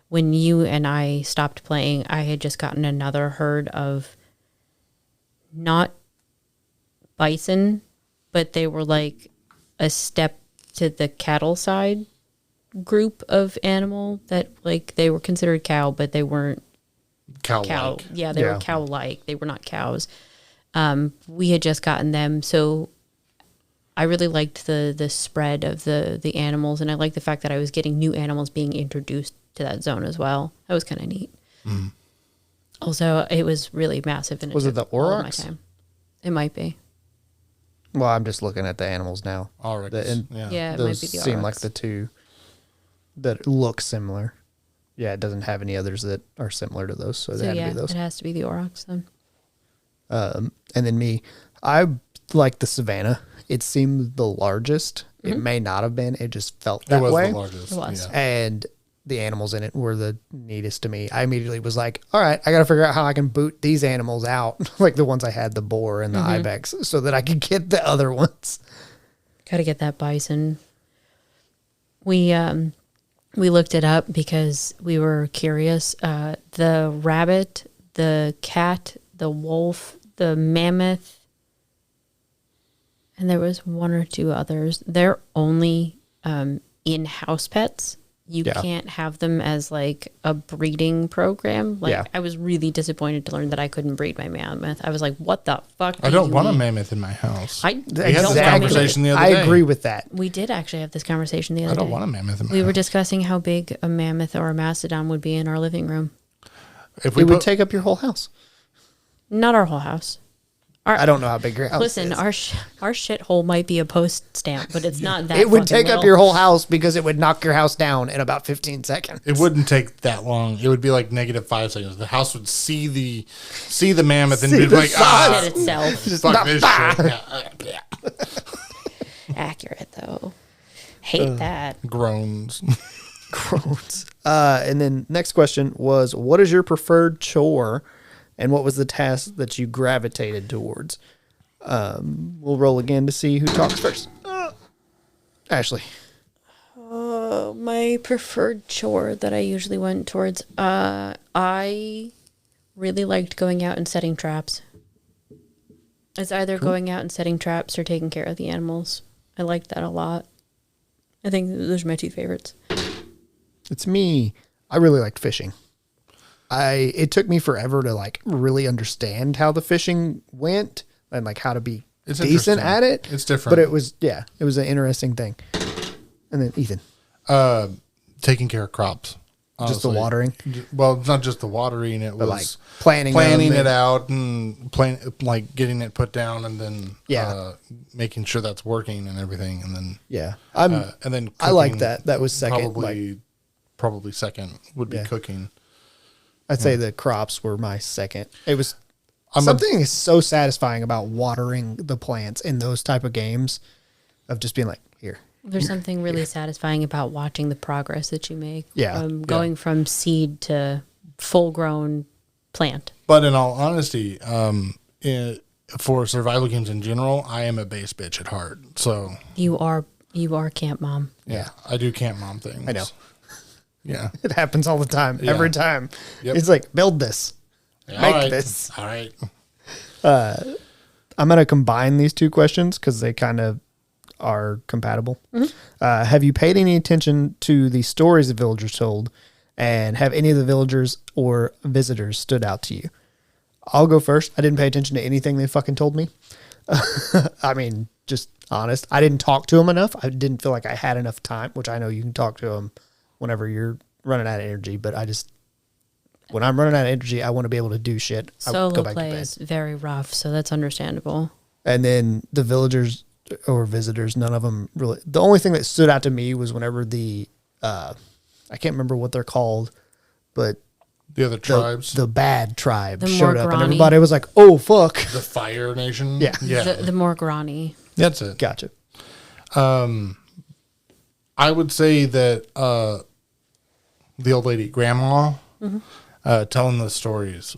When you and I stopped playing, I had just gotten another herd of not bison, but they were like a step to the cattle side group of animal that like they were considered cow, but they weren't cow. Yeah, they were cow-like. They were not cows. We had just gotten them, so I really liked the spread of the animals, and I liked the fact that I was getting new animals being introduced to that zone as well. That was kind of neat. Mm. Also, it was really massive. And was it the Aurochs? my time. It might be. Well, I'm just looking at the animals now. Aurochs. It might be the those seem Aurochs. like the two that look similar. Yeah, it doesn't have any others that are similar to those, so it had to be those. It has to be the Aurochs then. And then me, I like the Savannah. It seemed the largest. Mm-hmm. It may not have been. It just felt that way. It was the largest. It was. Yeah. And the animals in it were the neatest to me. I immediately was like, all right, I got to figure out how I can boot these animals out, like the ones I had, the boar and the ibex, so that I could get the other ones. Got to get that bison. We looked it up because we were curious. The rabbit, the cat, the wolf, the mammoth, and there was one or two others. They're only in-house pets. You can't have them as like a breeding program. Like I was really disappointed to learn that I couldn't breed my mammoth. I was like, what the fuck? I don't want a mammoth in my house. We had this conversation the other day. I agree with that. We did actually have this conversation the other day. I don't want a mammoth in my house. We were discussing how big a mammoth or a mastodon would be in our living room. If it would take up your whole house. Not our whole house. I don't know how big your house is. Listen, our shithole might be a post stamp, but it's not that. It would take little. up your whole house because it would knock your house down in about 15 seconds. It wouldn't take that long. It would be like -5 seconds. The house would see the mammoth and be like, shit itself. Just fuck this shit. Accurate though. Hate that. Groans. Groans. And then next question was, what is your preferred chore? And what was the task that you gravitated towards? We'll roll again to see who talks first. Ashley. My preferred chore that I usually went towards, I really liked going out and setting traps. It's either going out and setting traps or taking care of the animals. I liked that a lot. I think those are my two favorites. It's me. I really liked fishing. It took me forever to like really understand how the fishing went and like how to be decent at it. It's different. But it was an interesting thing. And then Ethan. Taking care of crops. Honestly. Just the watering? Well, it's not just the watering. It was like planning it out and getting it put down and then making sure that's working and everything. And then and then I like that. That was second. Probably second would be cooking. I'd say the crops were my second. It was something is so satisfying about watering the plants in those type of games of just being like, here. There's something really satisfying about watching the progress that you make. Yeah. Going from seed to full grown plant. But in all honesty, for survival games in general, I am a base bitch at heart. So You are camp mom. yeah, I do camp mom things. I know. Yeah. It happens all the time. Yeah. Every time. Yep. It's like, build this. Yeah, Make this. All right. I'm going to combine these two questions because they kind of are compatible. Have you paid any attention to the stories the villagers told, and have any of the villagers or visitors stood out to you? I'll go first. I didn't pay attention to anything they fucking told me. I mean, just honest. I didn't talk to them enough. I didn't feel like I had enough time, which I know you can talk to them whenever you're running out of energy, but when I'm running out of energy, I want to be able to do shit. Solo play is very rough, so that's understandable. And then the villagers or visitors, none of them really. The only thing that stood out to me was whenever I can't remember what they're called, but The other tribes. the bad tribe The showed up, and Morgrani. everybody was like, "Oh fuck!" The Fire Nation. Yeah. Yeah. The Morgrani. That's it. Gotcha. I would say that the old lady, grandma, telling the stories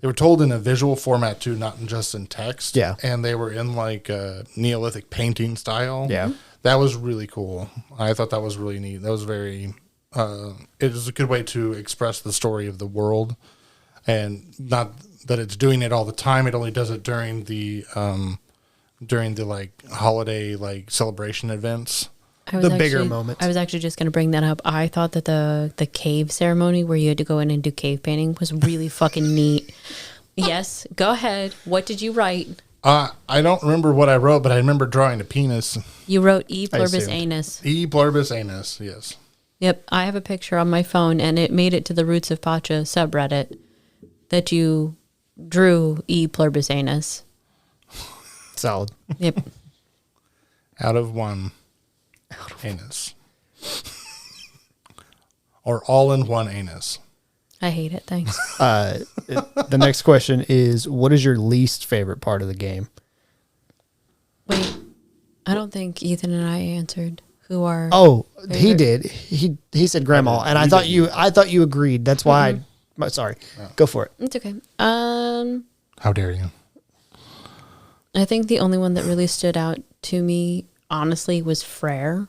they were told in a visual format too, not just in text. Yeah. And they were in like a Neolithic painting style. Yeah. That was really cool. I thought that was really neat. That was very, it is a good way to express the story of the world, and not that it's doing it all the time. It only does it during the like holiday, like celebration events. Bigger moments. I was actually just going to bring that up. I thought that the cave ceremony where you had to go in and do cave painting was really fucking neat. Yes, go ahead. What did you write? I don't remember what I wrote, but I remember drawing a penis. You wrote E I pluribus assumed. anus. E pluribus anus, yes. Yep, I have a picture on my phone, and it made it to the Roots of Pacha subreddit that you drew E pluribus anus. Solid. Yep. Out of one anus. Or all in one anus. I hate it. Thanks. The next question is, what is your least favorite part of the game? Wait, I don't think Ethan and I answered. Who are? Oh, he favorite? did. He said grandma, and I thought you agreed. That's why sorry. Go for it. It's okay. How dare you? I think the only one that really stood out to me, honestly, was Frere.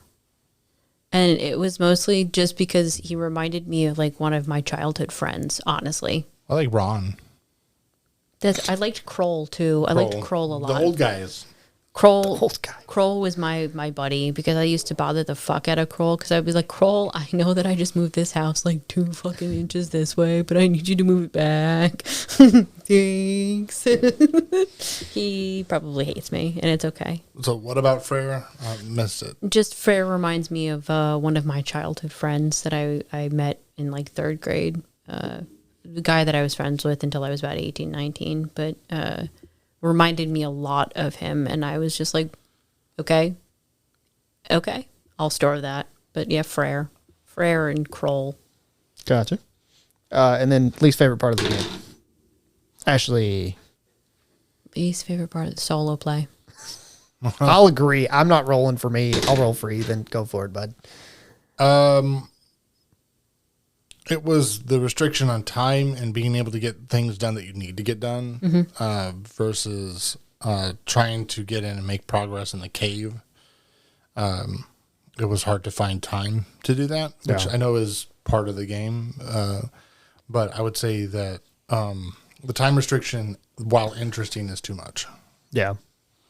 And it was mostly just because he reminded me of like one of my childhood friends, honestly. I like Ron. I liked Kroll too. I liked Kroll a lot. The old guys. Kroll was my buddy because I used to bother the fuck out of Kroll because I was like, Kroll, I know that I just moved this house like 2 fucking inches this way, but I need you to move it back. Thanks. He probably hates me, and it's okay. So what about Frere? I missed it. Just Frere reminds me of one of my childhood friends that I met in like 3rd grade. The guy that I was friends with until I was about 18, 19, but reminded me a lot of him, and I was just like, okay, I'll store that. But yeah, Frere and Kroll. Gotcha. And then least favorite part of the game. Ashley. Least favorite part of the solo play. I'll agree. I'm not rolling for me. I'll roll for you. Then go for it, bud. It was the restriction on time and being able to get things done that you need to get done versus trying to get in and make progress in the cave. It was hard to find time to do that, which I know is part of the game. But I would say that the time restriction, while interesting, is too much. Yeah.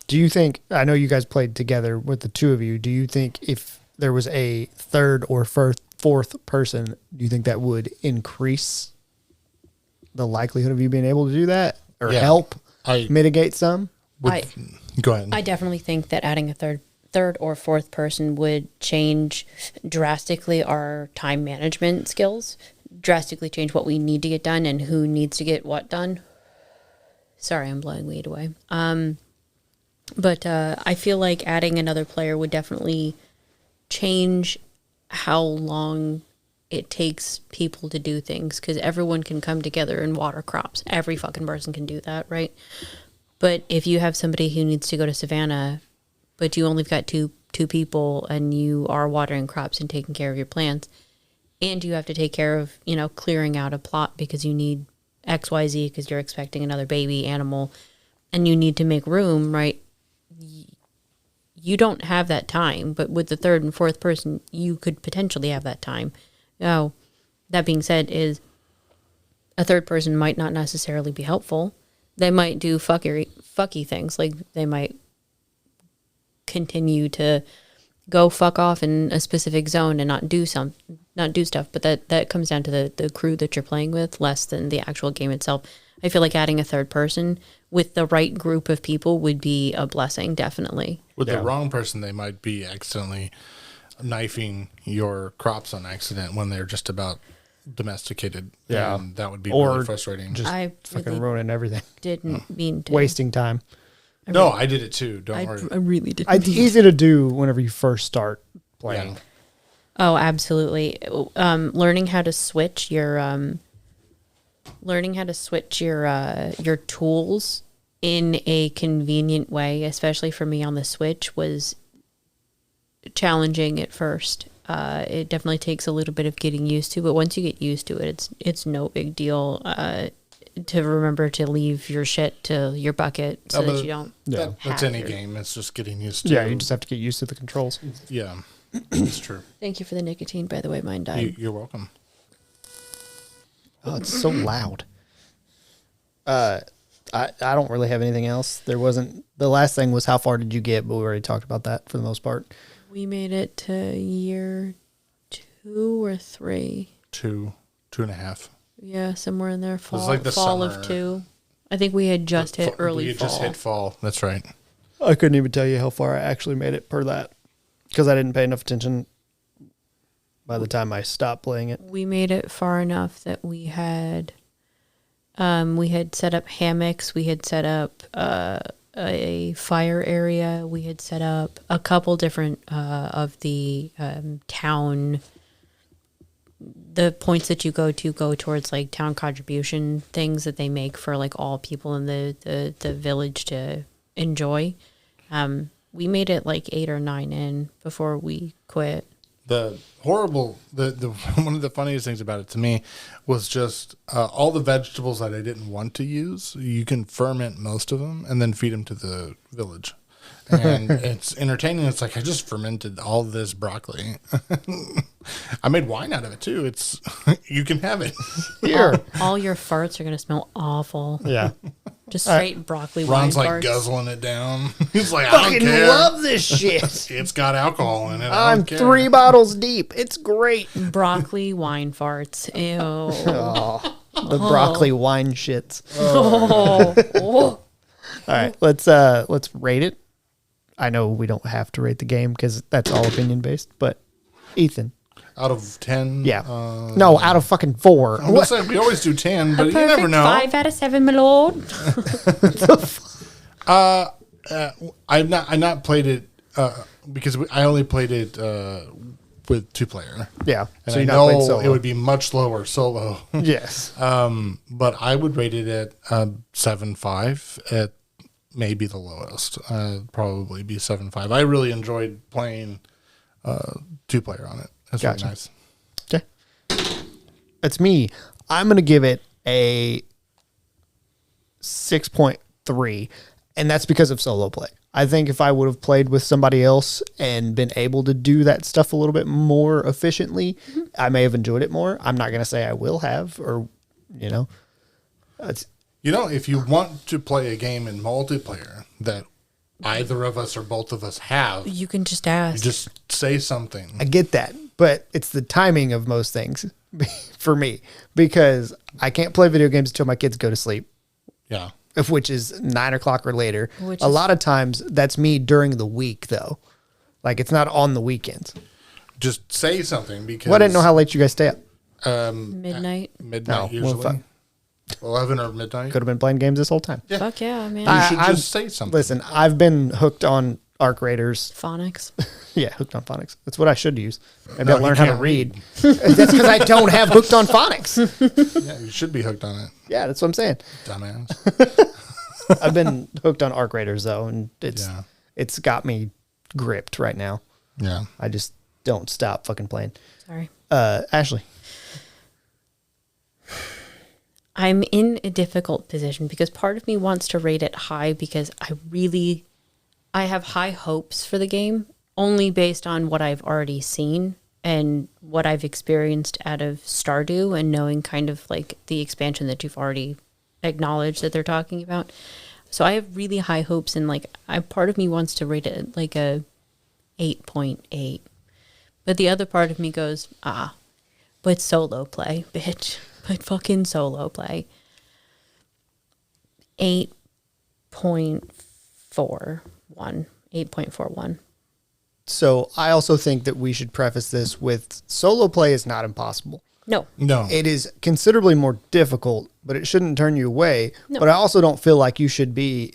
Do you think, I know you guys played together with the two of you, do you think if there was a 3rd or 4th person, do you think that would increase the likelihood of you being able to do that or help mitigate some? Go ahead. I definitely think that adding a third or 4th person would change drastically our time management skills, drastically change what we need to get done and who needs to get what done. Sorry, I'm blowing weed away. But I feel like adding another player would definitely change how long it takes people to do things because everyone can come together and water crops. Every fucking person can do that, right? But if you have somebody who needs to go to Savannah, but you only got two people and you are watering crops and taking care of your plants, and you have to take care of, clearing out a plot because you need XYZ because you're expecting another baby animal and you need to make room, right? You don't have that time, but with the third and fourth person, you could potentially have that time. Now, that being said, is a third person might not necessarily be helpful. They might do fucky things, like they might continue to go fuck off in a specific zone and not do stuff. But that comes down to the crew that you're playing with, less than the actual game itself. I feel like adding a third person with the right group of people would be a blessing, definitely. With the wrong person, they might be accidentally knifing your crops on accident when they're just about domesticated. Yeah. And that would be Or really frustrating. Just I fucking really ruining everything. Didn't mean to. Wasting time. I did it too. Don't worry. I really didn't. It's easy to do whenever you first start playing. Yeah. Oh, absolutely. Learning how to switch your tools in a convenient way, especially for me on the Switch, was challenging at first. It definitely takes a little bit of getting used to, but once you get used to it, it's no big deal to remember to leave your shit to your bucket so that you don't. Yeah, that's any game. It's just getting used to. Yeah, you just have to get used to the controls. Yeah, it's true. Thank you for the nicotine, by the way. Mine died. You're welcome. Oh, it's so loud. I don't really have anything else. There wasn't. The last thing was how far did you get, but we already talked about that for the most part. We made it to year 2 or 3. 2.5. Yeah, somewhere in there. Fall, like the fall summer. of 2. I think we had just hit early fall. Just hit fall. That's right. I couldn't even tell you how far I actually made it per that because I didn't pay enough attention by the time I stopped playing it. We made it far enough that we had set up hammocks. We had set up a fire area. We had set up a couple different of the town. The points that you go towards like town contribution things that they make for like all people in the village to enjoy. We made it like 8 or 9 in before we quit. The horrible, the one of the funniest things about it to me was just all the vegetables that I didn't want to use. You can ferment most of them and then feed them to the village. And it's entertaining. It's like I just fermented all this broccoli. I made wine out of it too. It's you can have it Here. All your farts are gonna smell awful. Yeah. Just straight broccoli Ron's wine like farts. guzzling it down. He's like, I Fucking don't care. love this shit. It's got alcohol in it. I I'm don't care. 3 bottles deep. It's great. Broccoli wine farts. Ew. Oh, the broccoli wine shits. Oh. All right, let's rate it. I know we don't have to rate the game because that's all opinion based, but Ethan. Out of 10? Yeah. No, out of fucking 4. I'm saying we always do 10, but you never Perfect know. 5 out of 7, my lord. I've not played it because I only played it with 2-player. Yeah. And so I you not played know solo. it would be much lower solo. Yes. But I would rate it at 7.5 at maybe the lowest. Probably be 7.5. I really enjoyed playing 2-player on it. That's Gotcha. really nice. Okay. That's me. I'm going to give it a 6.3, and that's because of solo play. I think if I would have played with somebody else and been able to do that stuff a little bit more efficiently, I may have enjoyed it more. I'm not going to say I will have, or, If you want to play a game in multiplayer that either of us or both of us have, You can just ask. just say something. I get that, but it's the timing of most things for me because I can't play video games until my kids go to sleep, Yeah. which is 9 o'clock or later. Which A is- lot of times that's me during the week though. Like it's not on the weekends. Just say something because Well, I didn't know how late you guys stay up. Midnight. midnight No, well, usually. fuck. 11 or midnight. Could have been playing games this whole time. Yeah. Fuck yeah, man. You should I've- just say something. Listen, I've been hooked on Arc Raiders. Phonics. Yeah, Hooked on Phonics. That's what I should use. Maybe I'll learn how to read. That's because I don't have Hooked on Phonics. Yeah, you should be hooked on it. Yeah, that's what I'm saying. Dumbass. I've been hooked on Arc Raiders, though, and it's got me gripped right now. Yeah. I just don't stop fucking playing. Sorry. Ashley. I'm in a difficult position because part of me wants to rate it high because I have high hopes for the game only based on what I've already seen and what I've experienced out of Stardew and knowing kind of like the expansion that you've already acknowledged that they're talking about. So I have really high hopes and like part of me wants to rate it like a 8.8. But the other part of me goes, but solo play, bitch. But fucking solo play. 8.41. So I also think that we should preface this with solo play is not impossible. No. It is considerably more difficult, but it shouldn't turn you away. No. But I also don't feel like you should be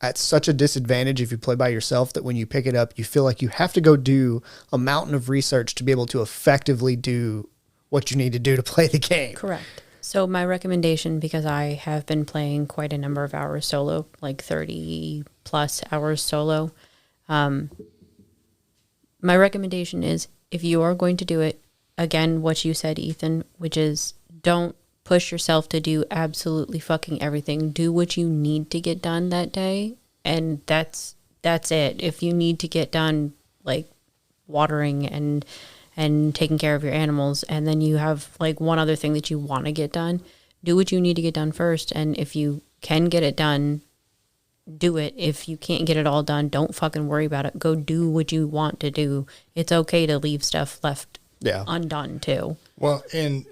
at such a disadvantage if you play by yourself that when you pick it up, you feel like you have to go do a mountain of research to be able to effectively do what you need to do to play the game. Correct. So my recommendation, because I have been playing quite a number of hours solo, like 30 plus hours solo, my recommendation is if you are going to do it, again, what you said, Ethan, which is don't push yourself to do absolutely fucking everything. Do what you need to get done that day, and that's it. If you need to get done, like watering and taking care of your animals, and then you have like one other thing that you want to get done, do what you need to get done first. And if you can get it done, do it. If you can't get it all done, don't fucking worry about it. Go do what you want to do. It's okay to leave stuff left undone too. Well, and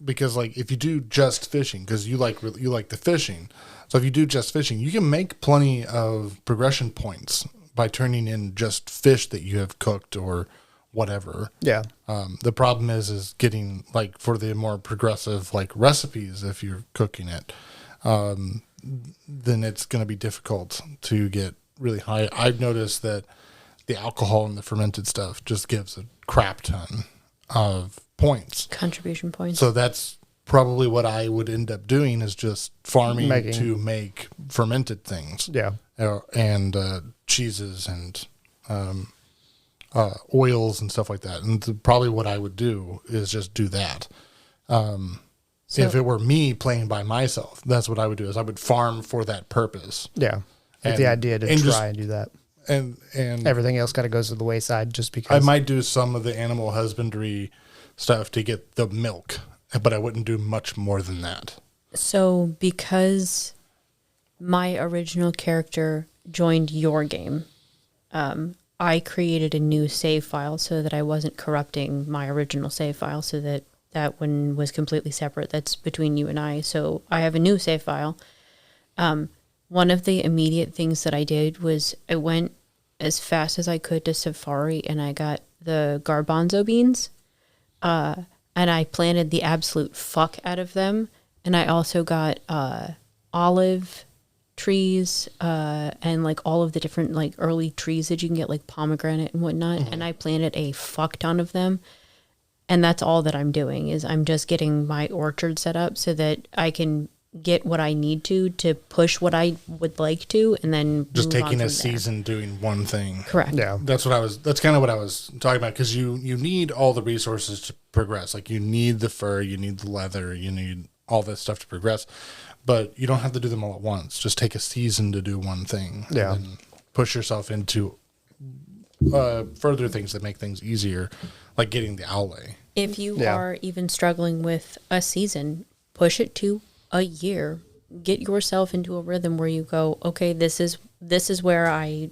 because like if you do just fishing, because you like the fishing, so if you do just fishing, you can make plenty of progression points by turning in just fish that you have cooked or whatever. Yeah. The problem is getting like for the more progressive like recipes, if you're cooking it, then it's going to be difficult to get really high. I've noticed that the alcohol and the fermented stuff just gives a crap ton of points. Contribution points. So that's probably what I would end up doing is just farming to make fermented things. Yeah. And cheeses and oils and stuff like that. And probably what I would do is just do that. If it were me playing by myself, that's what I would do is I would farm for that purpose. Yeah. With the idea to try and do that. And everything else kind of goes to the wayside just because. I might do some of the animal husbandry stuff to get the milk, but I wouldn't do much more than that. So because my original character joined your game, I created a new save file so that I wasn't corrupting my original save file, so that one was completely separate. That's between you and I. So I have a new save file. One of the immediate things that I did was I went as fast as I could to Safari and I got the garbanzo beans. And I planted the absolute fuck out of them. And I also got olive trees and like all of the different like early trees that you can get, like pomegranate and whatnot. Mm-hmm. And I planted a fuck ton of them. And that's all that I'm doing is I'm just getting my orchard set up so that I can get what I need to push what I would like to, and then just taking a season doing one thing. Correct. Yeah. That's kind of what I was talking about, because you need all the resources to progress. Like you need the fur, you need the leather, you need all this stuff to progress, but you don't have to do them all at once. Just take a season to do one thing. Yeah. And push yourself into further things that make things easier, like getting the owlay. If you are even struggling with a season, push it to a year. Get yourself into a rhythm where you go, okay, this is where I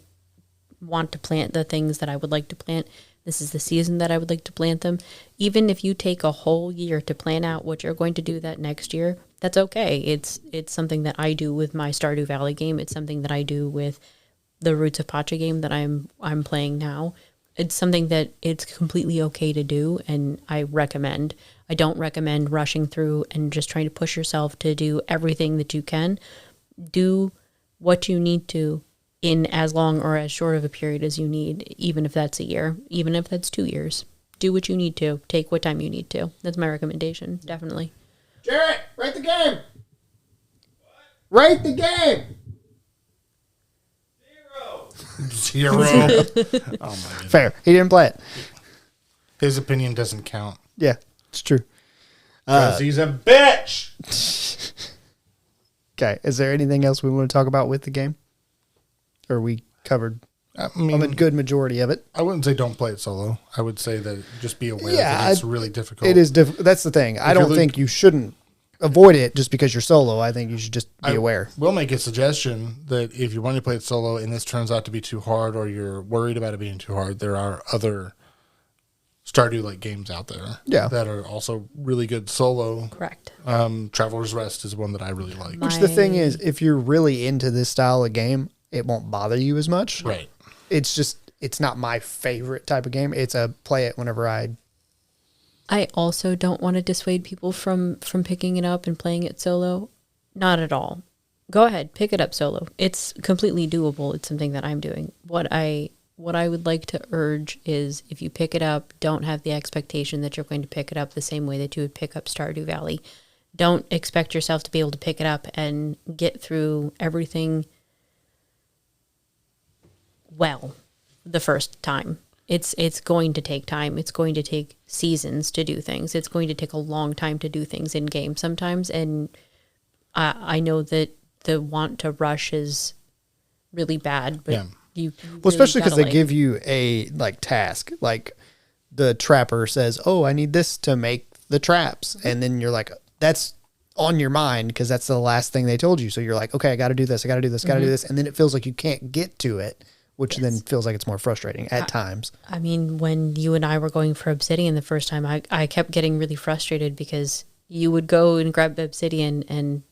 want to plant the things that I would like to plant. This is the season that I would like to plant them. Even if you take a whole year to plan out what you're going to do that next year, that's okay. It's something that I do with my Stardew Valley game. It's something that I do with the Roots of Pacha game that I'm playing now. It's something that it's completely okay to do, and I recommend. I don't recommend rushing through and just trying to push yourself to do everything that you can. Do what you need to in as long or as short of a period as you need, even if that's a year, even if that's 2 years. Do what you need to. Take what time you need to. That's my recommendation, definitely. Jarrett, rate the game. Rate the game. 0. Oh my goodness. Fair. He didn't play it. His opinion doesn't count. Yeah, it's true. Because he's a bitch. Okay. Is there anything else we want to talk about with the game? Or we covered I mean, a good majority of it? I wouldn't say don't play it solo. I would say that just be aware that it's really difficult. It is difficult. That's the thing. I don't think you shouldn't avoid it just because you're solo. I think you should just be aware. We'll make a suggestion that if you want to play it solo and this turns out to be too hard or you're worried about it being too hard, there are other Stardew-like games out there that are also really good solo. Correct. Traveler's Rest is one that I really like. Which the thing is, if you're really into this style of game, it won't bother you as much. Right. It's not my favorite type of game. It's a play it whenever I also don't want to dissuade people from picking it up and playing it solo. Not at all. Go ahead, pick it up solo. It's completely doable. It's something that I'm doing. What I would like to urge is if you pick it up, don't have the expectation that you're going to pick it up the same way that you would pick up Stardew Valley. Don't expect yourself to be able to pick it up and get through everything well the first time. It's going to take time. It's going to take seasons to do things. It's going to take a long time to do things in game sometimes. And I know that the want to rush is really bad, but you really especially because they like, give you a task. Like the trapper says, "Oh, I need this to make the traps," and then you're like, "That's on your mind because that's the last thing they told you." So you're like, "Okay, I got to do this. I got to do this. Got to do this," and then it feels like you can't get to it. Which then feels like it's more frustrating at times. I mean, when you and I were going for Obsidian the first time, I kept getting really frustrated because you would go and grab Obsidian and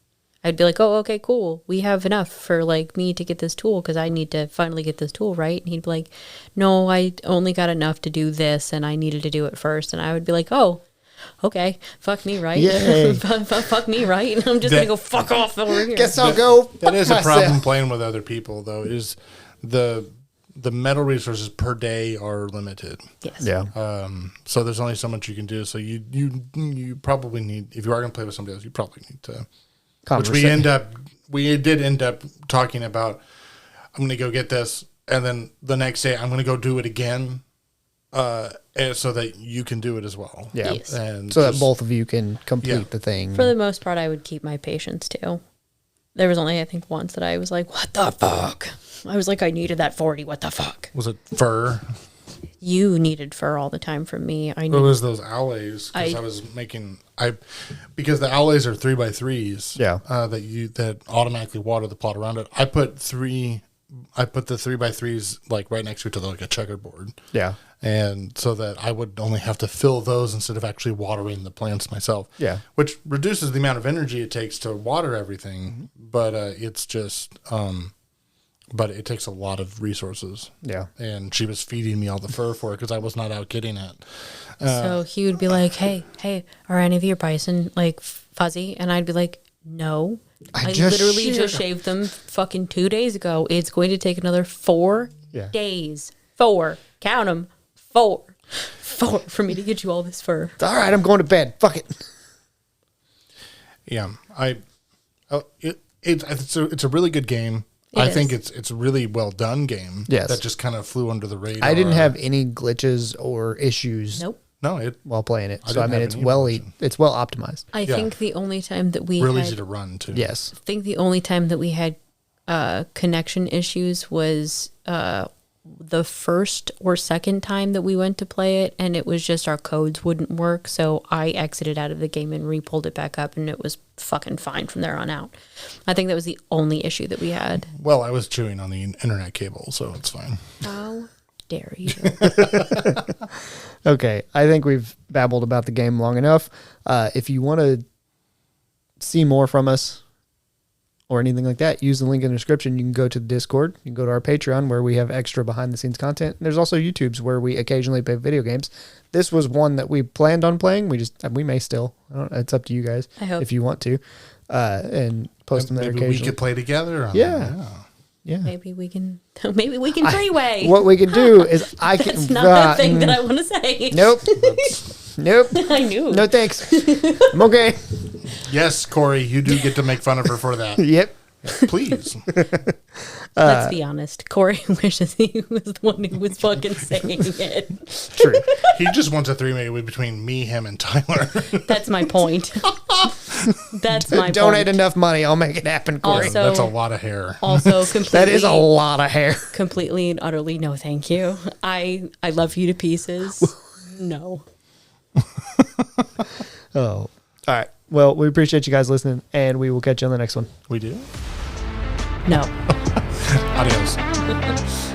I'd be like, oh, okay, cool. We have enough for me to get this tool because I need to finally get this tool, right? And he'd be like, no, I only got enough to do this and I needed to do it first. And I would be like, oh, okay, fuck me, right? Fuck me, right? And I'm just going to go fuck off over here. Guess I'll go. That is a problem playing with other people, though, is the metal resources per day are limited. Yes. Yeah. So there's only so much you can do. So you probably need, if you are going to play with somebody else, you probably need to. Which we did end up talking about. I'm going to go get this, and then the next day I'm going to go do it again, so that you can do it as well. Yeah. Yes. And so that both of you can complete the thing. For the most part, I would keep my patience too. There was only, I think, once that I was like, what the fuck? I was like, I needed that 40. What the fuck? Was it fur? You needed fur all the time from me. It was those allays because I was making because the allays are 3x3s. Yeah. That automatically water the plot around it. I put the 3x3s right next to it to a checkerboard. Yeah. And so that I would only have to fill those instead of actually watering the plants myself. Yeah. Which reduces the amount of energy it takes to water everything, but it's just but it takes a lot of resources. Yeah. And she was feeding me all the fur for it because I was not out getting it. So he would be like, hey, are any of your bison fuzzy? And I'd be like, no. I literally just shaved them fucking 2 days ago. It's going to take another 4 days. 4. Count them. 4 for me to get you all this fur. All right, I'm going to bed. Fuck it. Yeah. It's a really good game. I think it's a really well done game. Yes. That just kind of flew under the radar. I didn't have any glitches or issues. Nope. No, while playing it. So I mean, it's well optimized. I think the only time that we really easy to run too. Yes. I think the only time that we had connection issues was the first or second time that we went to play it, and it was just our codes wouldn't work. So I exited out of the game and re-pulled it back up, and it was fucking fine from there on out. I think that was the only issue that we had. Well, I was chewing on the internet cable, so it's fine. How dare you? Okay, I think we've babbled about the game long enough. If you want to see more from us or anything like that, use the link in the description. You can go to the Discord. You can go to our Patreon where we have extra behind-the-scenes content. And there's also YouTube's where we occasionally play video games. This was one that we planned on playing. We may still. It's up to you guys. I hope. If you want to. And post them there occasionally. We could play together. Yeah. Yeah. Maybe we can three-way. What we can do is I can. That's not the thing that I want to say. Nope. Nope. I knew. No thanks. I'm okay. Yes, Corey, you do get to make fun of her for that. Yep. Please. Let's be honest. Corey wishes he was the one who was fucking saying it. True. He just wants a three-way between me, him, and Tyler. That's my point. That's my point. Donate enough money, I'll make it happen, Corey. Also- That's a lot of hair. Also, completely. That is a lot of hair. Completely and utterly no, thank you. I love you to pieces. No. Oh. All right. Well, we appreciate you guys listening, and we will catch you on the next one. We do? No. Adios.